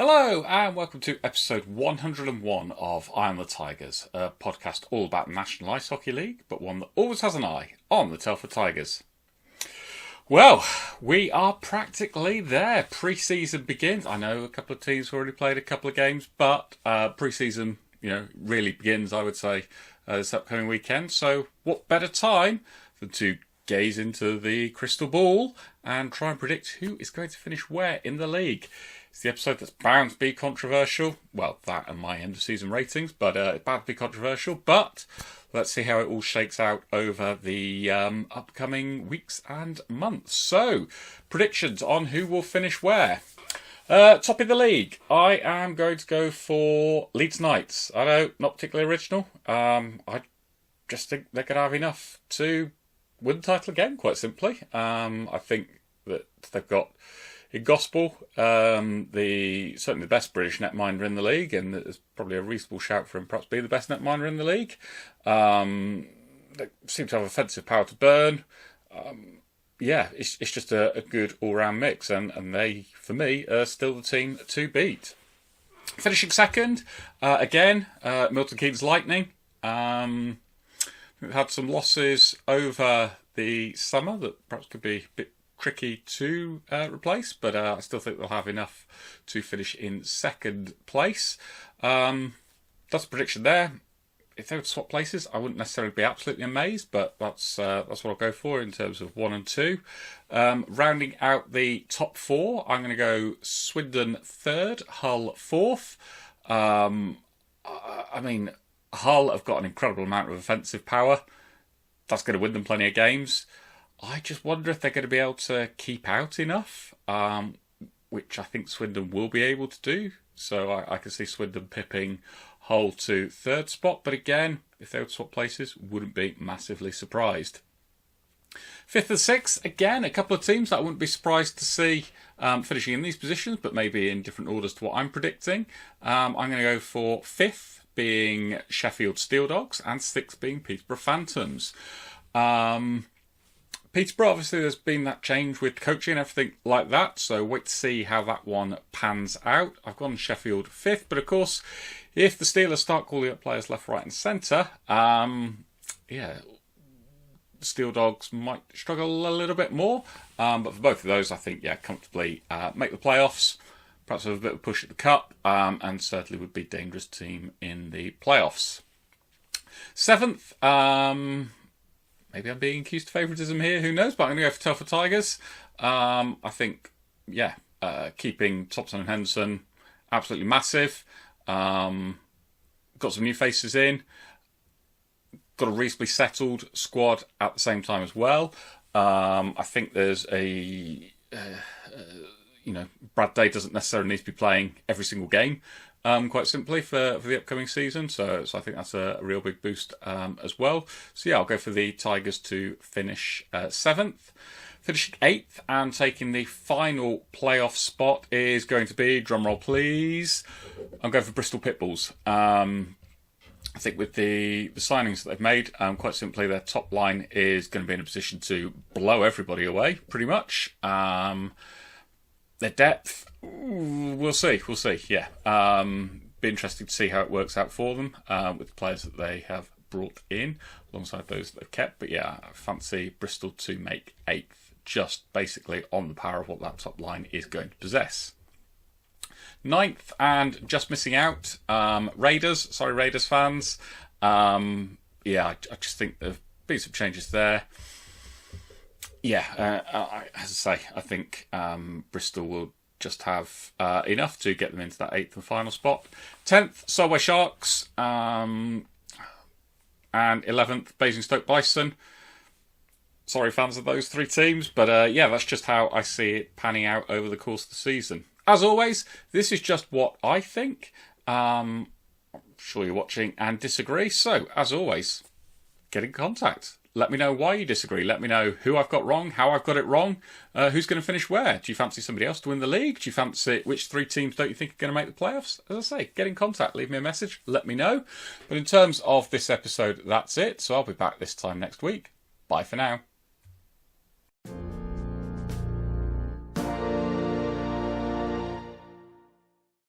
Hello and welcome to episode 101 of IOnTheTigers, a podcast all about the National Ice Hockey League, but one that always has an eye on the Telford Tigers. Well, we are practically there. Pre-season begins. I know a couple of teams have already played a couple of games, but pre-season, really begins, I would say, this upcoming weekend. So what better time than to gaze into the crystal ball and try and predict who is going to finish where in the league. It's the episode that's bound to be controversial. Well, that and my end of season ratings, but it's bound to be controversial. But let's see how it all shakes out over the upcoming weeks and months. So, predictions on who will finish where. Top of the league, I am going to go for Leeds Knights. I know, not particularly original. I just think they're going to have enough to win the title again, quite simply. I think that they've got in Gospel, certainly the best British netminder in the league, and there's probably a reasonable shout for him perhaps be the best netminder in the league. They seem to have offensive power to burn. It's just a good all-round mix, and they, for me, are still the team to beat. Finishing second, again, Milton Keynes Lightning. We've had some losses over the summer that perhaps could be a bit tricky to replace, but I still think they'll have enough to finish in second place. That's a prediction there. If they were to swap places, I wouldn't necessarily be absolutely amazed, but that's what I'll go for in terms of 1 and 2. Rounding out the top four, I'm going to go Swindon third, Hull fourth. Hull have got an incredible amount of offensive power. That's going to win them plenty of games. I just wonder if they're going to be able to keep out enough, which I think Swindon will be able to do. So I can see Swindon pipping Hull to third spot. But again, if they would swap places, wouldn't be massively surprised. Fifth and sixth, again, a couple of teams that I wouldn't be surprised to see finishing in these positions, but maybe in different orders to what I'm predicting. I'm going to go for fifth being Sheffield Steel Dogs and sixth being Peterborough Phantoms. Peterborough, obviously, there's been that change with coaching and everything like that, so wait to see how that one pans out. I've gone Sheffield fifth, but of course, if the Steelers start calling up players left, right and centre, Steel Dogs might struggle a little bit more. But for both of those, I think, comfortably make the playoffs, perhaps have a bit of a push at the cup, and certainly would be a dangerous team in the playoffs. Seventh, maybe I'm being accused of favouritism here, who knows, but I'm going to go for Telford Tigers. I think, keeping Thompson and Henderson, absolutely massive. Got some new faces in. Got a reasonably settled squad at the same time as well. I think there's Brad Day doesn't necessarily need to be playing every single game, quite simply, for the upcoming season. So I think that's a real big boost as well. So I'll go for the Tigers to finish seventh. Finishing eighth and taking the final playoff spot is going to be, drumroll please, I'm going for Bristol Pitbulls. I think with the signings that they've made, quite simply, their top line is going to be in a position to blow everybody away, pretty much. Their depth, we'll see. Yeah, be interesting to see how it works out for them with the players that they have brought in alongside those that they've kept. But I fancy Bristol to make eighth, just basically on the power of what that top line is going to possess. Ninth and just missing out, Raiders. Sorry, Raiders fans. I just think there've been some changes there. As I say, I think Bristol will just have enough to get them into that eighth and final spot. 10th, Solway Sharks. And 11th, Basingstoke Bison. Sorry, fans of those three teams. But that's just how I see it panning out over the course of the season. As always, this is just what I think. I'm sure you're watching and disagree. So, as always, get in contact. Let me know why you disagree. Let me know who I've got wrong, how I've got it wrong, who's going to finish where. Do you fancy somebody else to win the league? Do you fancy which three teams don't you think are going to make the playoffs? As I say, get in contact. Leave me a message. Let me know. But in terms of this episode, that's it. So I'll be back this time next week. Bye for now.